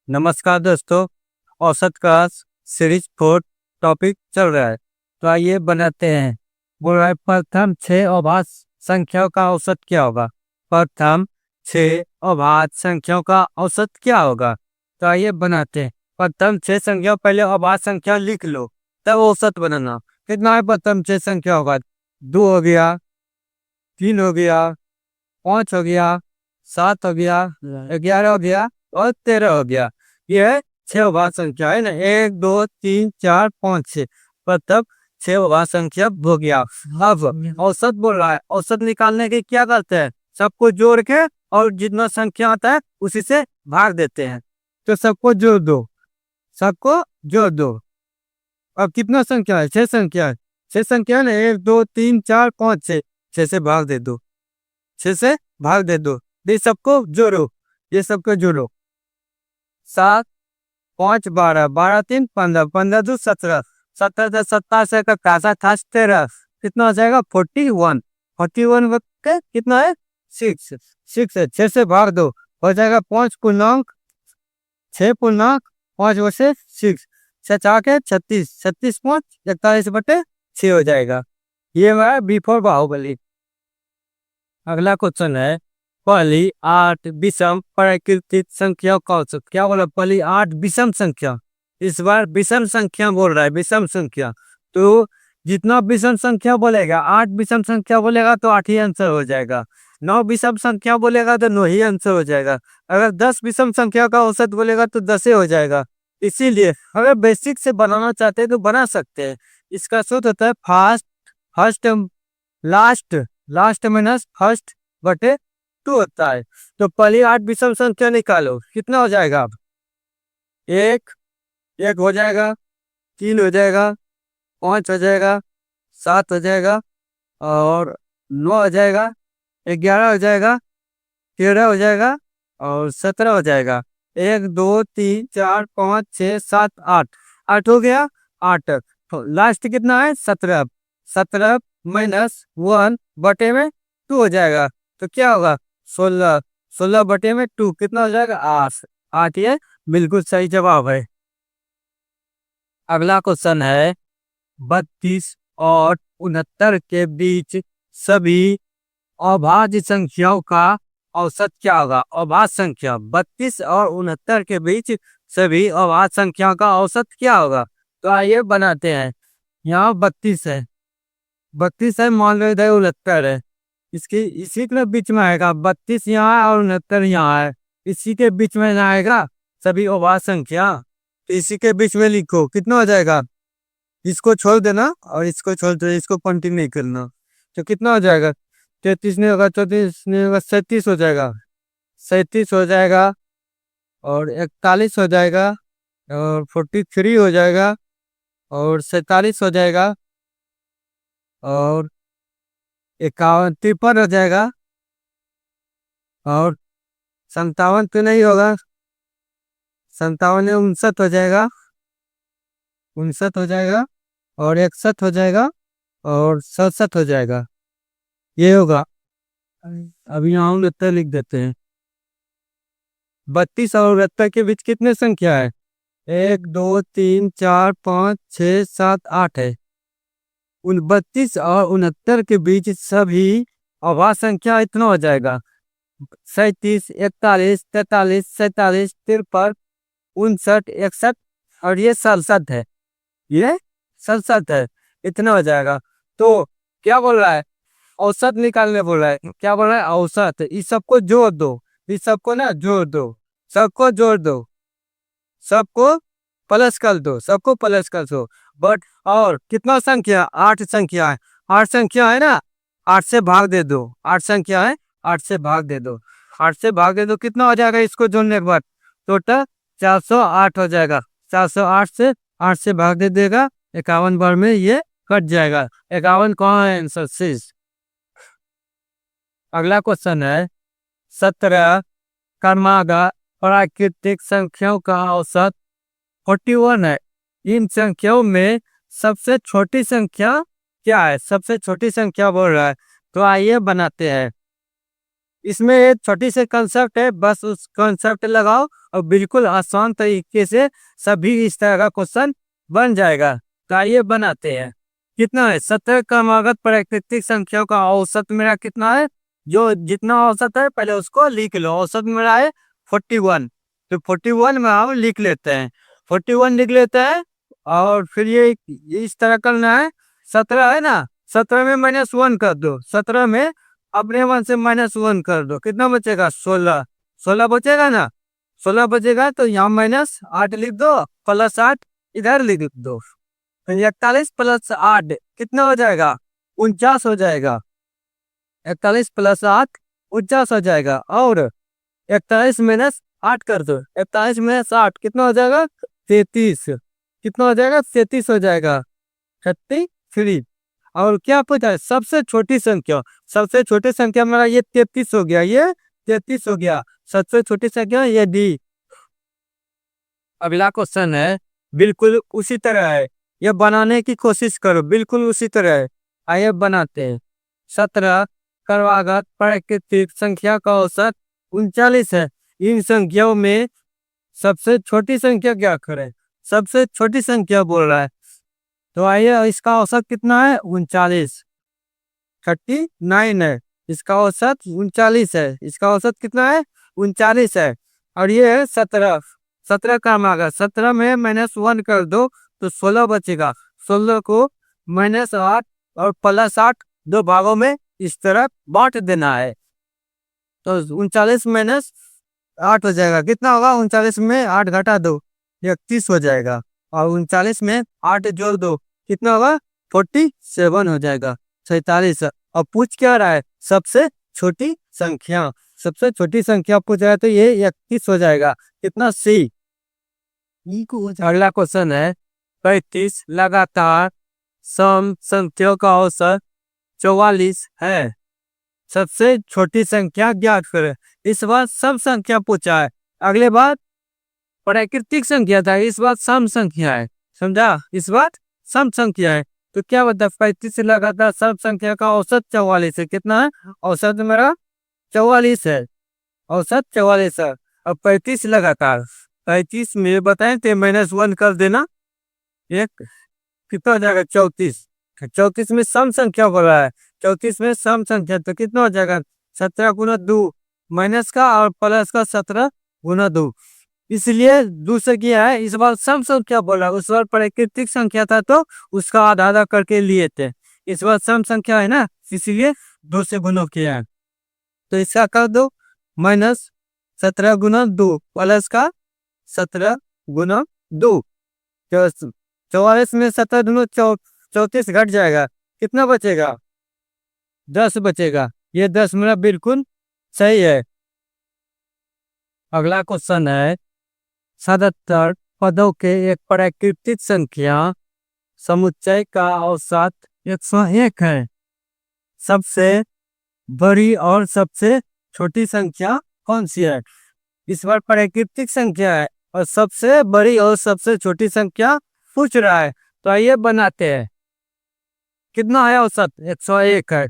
नमस्कार दोस्तों। औसत का सीरीज 4 टॉपिक चल रहा है। तो आइए बनाते हैं। बोल रहा है प्रथम 6 अभाज्य संख्याओं का औसत क्या होगा। प्रथम 6 अभाज्य संख्याओं का औसत क्या होगा। तो आइए बनाते हैं। प्रथम 6 संख्या पहले अभाज्य संख्या लिख लो, तब औसत बनाना। कितना है प्रथम 6 संख्या होगा। 2 हो गया, 3 हो गया, 5 हो गया, 7 हो गया, 11 हो गया और 13 हो गया। यह 6 अभाज्य संख्या है ना। 1 2 3 4 5 6 मतलब 6 अभाज्य संख्या हो गया। अब औसत बोल रहा है, औसत निकालने के क्या करते हैं, सबको जोड़ के और जितना संख्या आता है उसी से भाग देते हैं। तो सबको जोड़ दो, सबको जोड़ दो। अब कितना संख्या है, 6 संख्या है। 6 संख्या है ना, 1 2 3 4 5 6। 6 से भाग दे दो, 6 से भाग दे दो। ये सबको जोड़ो, ये सबको जोड़ो। 7 5 12 12 3 15 15 2 17 17 से 27 का कासा था 13। कितना हो जाएगा 41। 41 के कितना है 6। 6 है, 6 से भाग दो, हो जाएगा 5 पूर्णांक 6 पूर्णांक 5 वैसे 6 से 4 के 36 36 5 41/6 हो जाएगा। ये है बिफोर बाहुबली। अगला क्वेश्चन है पहली 8 विषम प्राकृतिक संख्या का औसत। क्या बोला, पहली 8 विषम संख्या। इस बार विषम संख्या बोल रहा है, विषम संख्या। तो जितना विषम संख्या बोलेगा, 8 विषम संख्या बोलेगा तो 8 ही आंसर हो जाएगा। 9 विषम संख्या बोलेगा तो 9 ही आंसर हो जाएगा। अगर 10 विषम संख्या का औसत बोलेगा तो 10 ही हो जाएगा। इसीलिए अगर बेसिक से बनाना चाहते हैं तो बना सकते हैं। इसका सूत्र होता है first first last last minus first बटे 2 होता है। तो पहली 8 विषम संख्या निकालो, कितना हो जाएगा। अब एक एक हो जाएगा, 3 हो जाएगा, 5 हो जाएगा, 7 हो जाएगा और 9 हो जाएगा, 11 हो जाएगा, 13 हो जाएगा और 17 हो जाएगा। 1 2 3 4 5 6 7 8 8 हो गया। 8 तो लास्ट कितना है 17। 17 माइनस 1 बटे में 2 हो जाएगा। तो क्या होगा 16। 16 बटे में 2 कितना हो जाएगा 8। 8 ये बिल्कुल सही जवाब है। अगला क्वेश्चन है 32 और 69 के बीच सभी अभाज्य संख्याओं का औसत क्या होगा। अभाज्य संख्या 32 और 69 के बीच सभी अभाज्य संख्याओं का औसत क्या होगा। तो आइए बनाते हैं। यहाँ 32 है, 32 है, मान लो इधर 69 है। इसकी इसी के बीच में आएगा, 32 यहाँ है और 69 यहाँ है। इसी के बीच में आएगा सभी अभाज्य संख्या। तो इसी के बीच में लिखो, कितना हो जाएगा। इसको छोड़ देना और इसको छोड़ देना, इसको कंटिन्यू नहीं करना। तो कितना हो जाएगा 33 नहीं होगा, 34 नहीं होगा, 37 हो जाएगा। 37 हो जाएगा और 41 हो जाएगा और 43 हो जाएगा और 47 हो जाएगा और 51 53 हो जाएगा और 57 तो नहीं होगा, 57 में 59 हो जाएगा, 59 हो जाएगा और 61 हो जाएगा और 67 हो जाएगा। ये होगा। अभी यहाँ 69 लिख देते हैं। 32 और 69 के बीच कितने संख्या है, 1 2 3 4 5 6 7 8 है। 32 और 69 के बीच सभी अभाज्य संख्या इतना हो जाएगा 37 41 43 47 53 59 61 और ये 67 है। ये 67 है, इतना हो जाएगा। तो क्या बोल रहा है, औसत निकालने बोल रहा है। क्या बोल रहा है, औसत। इस सबको जोड़ दो, इस सबको ना जोड़ दो, सबको जोड़ दो, सबको प्लस कर दो, सबको प्लस कर दो। बट और कितना संख्या, 8 संख्या है। 8 संख्या है ना, 8 से भाग दे दो। 8 संख्या है, 8 से भाग दे दो। 8 से भाग दे दो, कितना हो जाएगा इसको जोड़ने के बाद टोटल 408 हो जाएगा। 408 से 8 से भाग दे देगा, 51 बार में ये कट जाएगा। 51 कहाँ है आंसर 6। अगला क्वेश्चन है 17 क्रमागत प्राकृतिक संख्याओं का औसत 41 है। इन संख्याओं में सबसे छोटी संख्या क्या है, सबसे छोटी संख्या बोल रहा है। तो आइए बनाते हैं। इसमें एक छोटी सी कंसेप्ट है, बस उस कंसेप्ट लगाओ और बिल्कुल आसान तरीके से सभी इस तरह का क्वेश्चन बन जाएगा। तो आइए बनाते हैं। कितना है? 17 क्रमागत प्राकृतिक संख्याओं का औसत मेरा कितना है? जो जितना औसत है पहले उसको लिख लो। औसत मेरा है 41। तो 41 में हम लिख लेते हैं, 41 लिख लेते हैं। और फिर ये इस तरह करना है। 17 है ना, 17 में -1 कर दो। 17 में अपने मन से -1 कर दो, कितना बचेगा? 16। 16 बचेगा ना, 16 बचेगा तो यहाँ -8 लिख दो, +8 इधर लिख दो। 41 + 8 कितना हो जाएगा? 49 हो जाएगा। 41 + 8 49 हो जाएगा। और 41 - 8 कर दो, 41 - 8 कितना हो जाएगा? 33। कितना हो जाएगा? 33 हो जाएगा। 33। और क्या पूछा है? सबसे छोटी संख्या। सबसे छोटी संख्या मेरा ये 33 हो गया, ये 33 हो गया। सबसे छोटी संख्या ये डी। अगला क्वेश्चन है, बिल्कुल उसी तरह है, ये बनाने की कोशिश करो, बिल्कुल उसी तरह है। आइए बनाते हैं। 17 क्रमागत प्राकृतिक संख्या का औसत 39 है। इन संख्याओं में सबसे छोटी संख्या क्या करें? सबसे छोटी संख्या बोल रहा है, तो आइए इसका औसत कितना है? 39, 39 है। इसका औसत 39 है। इसका औसत कितना है? 39 है। और ये है 17। 17 काम आ गया, 17 में -1 कर दो तो 16 बचेगा। 16 को -8 और +8 दो भागों में इस तरह बांट देना है। तो 39 - 8 हो जाएगा, कितना होगा? 39 में 8 घटा दो, 31 हो जाएगा। और 39 में 8 जोड़ दो, कितना होगा? 47 हो जाएगा। 47। अब पूछ क्या रहा है? सबसे छोटी संख्या। सबसे छोटी संख्या पूछ रहा है, तो ये 31 हो जाएगा। कितना? सी। अगला क्वेश्चन है, 35 लगातार सम संख्याओं का औसत 44 है। सबसे छोटी संख्या ज्ञात करें। इस बार सम संख्या पूछा है, अगले बार प्राकृतिक संख्या था, इस बार सम संख्या है। समझा? इस बार सम संख्या है। तो क्या बता? 35 से लगातार सम संख्या का औसत 44 है। कितना है? औसत मेरा 44 है। औसत 44 है। अब 35 लगातार, 35 में बताएं तो -1 कर देना, एक कितना हो जाएगा? 34। 34 में सम संख्या हो रहा है, 34 में सम संख्या, तो कितना हो जाएगा? 17 गुना 2, माइनस का और प्लस का 17 गुना 2। इसलिए दूसरा किया है, इस बार सम संख्या बोला, उस बार प्राकृतिक संख्या था तो उसका आधा आधा करके लिए थे। इस बार सम संख्या है ना, इसलिए 2 से गुना किया है। तो इसका कर दो, -17 गुना 2 प्लस का 17 गुना 2। 44 में 17 दूना 34 घट जाएगा, कितना बचेगा? 10 बचेगा। ये 10 मेरा बिल्कुल सही है। अगला क्वेश्चन है, 77 पदों के एक प्राकृतिक संख्या समुच्चय का औसत 101 है। सबसे बड़ी और सबसे छोटी संख्या कौन सी है? इस बार प्राकृतिक संख्या है और सबसे बड़ी और सबसे छोटी संख्या पूछ रहा है। तो आइए बनाते हैं। कितना है औसत? 101 है।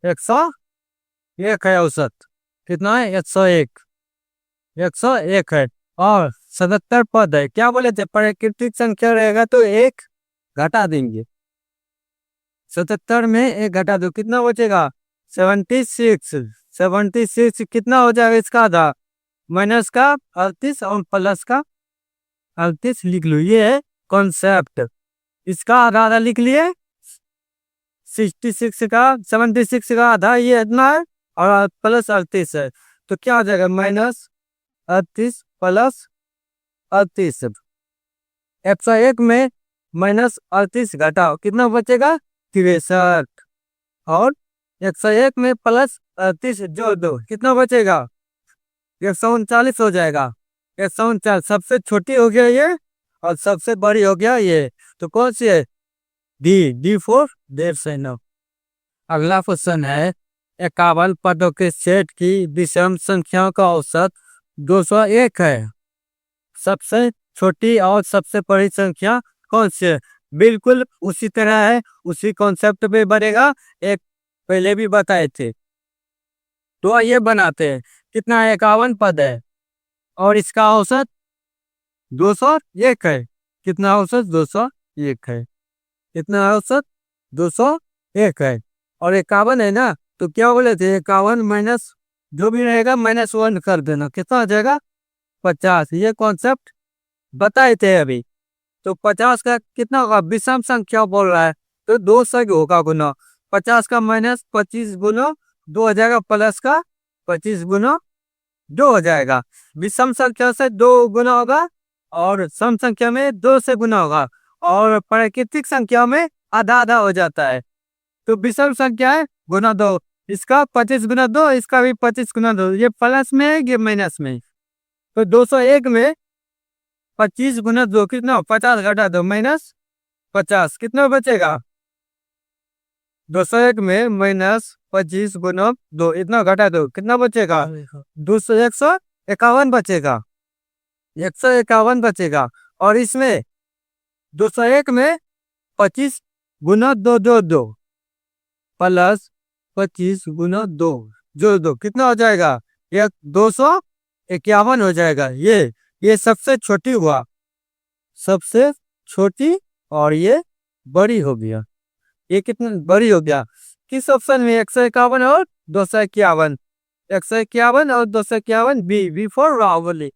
101 है औसत। कितना है? 101। 101 है। और 77 पद है। क्या बोले थे? प्राकृतिक संख्या रहेगा तो एक घटा देंगे। 77 में एक घटा दो, कितना बचेगा? 76। 76 कितना हो जाएगा? इसका आधा, माइनस का 38 और प्लस का 38 लिख लो, ये है कॉन्सेप्ट। इसका आधा आधा लिख लिए। 76 का आधा ये इतना है और प्लस 38 है, तो क्या हो जाएगा? -38 प्लस 38। 101 में -38 घटाओ, कितना बचेगा? 63। और 101 में प्लस 38 जोड़ दो, कितना बचेगा? 139 हो जाएगा। 139 सबसे छोटी हो गया ये और सबसे बड़ी हो गया ये। तो कौन सी है? डी फॉर देर से नो। अगला क्वेश्चन है, 51 पदों के सेट की विषम संख्याओं का औसत 201 है। सबसे छोटी और सबसे बड़ी संख्या कौन सी है? बिल्कुल उसी तरह है, उसी कॉन्सेप्ट पे बनेगा, एक पहले भी बताए थे। तो आइए बनाते हैं। कितना 51 पद है और इसका औसत 201 है। कितना औसत 201 है। कितना औसत 201 है और 51 है ना, तो क्या बोले थे 51 माइनस जो भी रहेगा -1 कर देना। कितना हो जाएगा 50। ये कॉन्सेप्ट बताए थे अभी। तो 50 का कितना होगा, विषम संख्या बोल रहा है तो 2 से होगा गुना। 50 का -25 गुना 2 हो जाएगा, प्लस का 25 गुना 2 हो जाएगा। विषम संख्या से 2 गुना होगा और सम संख्या में 2 से गुना होगा और प्राकृतिक संख्या में आधा आधा हो जाता है। तो विषम संख्या है गुना 2, इसका 25 गुना 2, इसका भी 25 गुना 2। ये प्लस में है, ये माइनस में। तो 201 में 25 गुना 2 कितना, 50 घटा दो -50 कितना बचेगा। 201 में -25 गुना 2 इतना घटा दो कितना बचेगा, 151 बचेगा। 151 बचेगा और इसमें 201 में 25 गुना 2 दो 2 प्लस 25 गुना 2 जो 2 कितना हो जाएगा, ये 251 हो जाएगा। ये सबसे छोटी हुआ, सबसे छोटी और ये बड़ी हो गया। ये कितना बड़ी हो गया किस ऑप्शन में, 151 और 251। 151 और 251 बी फॉर राहुल।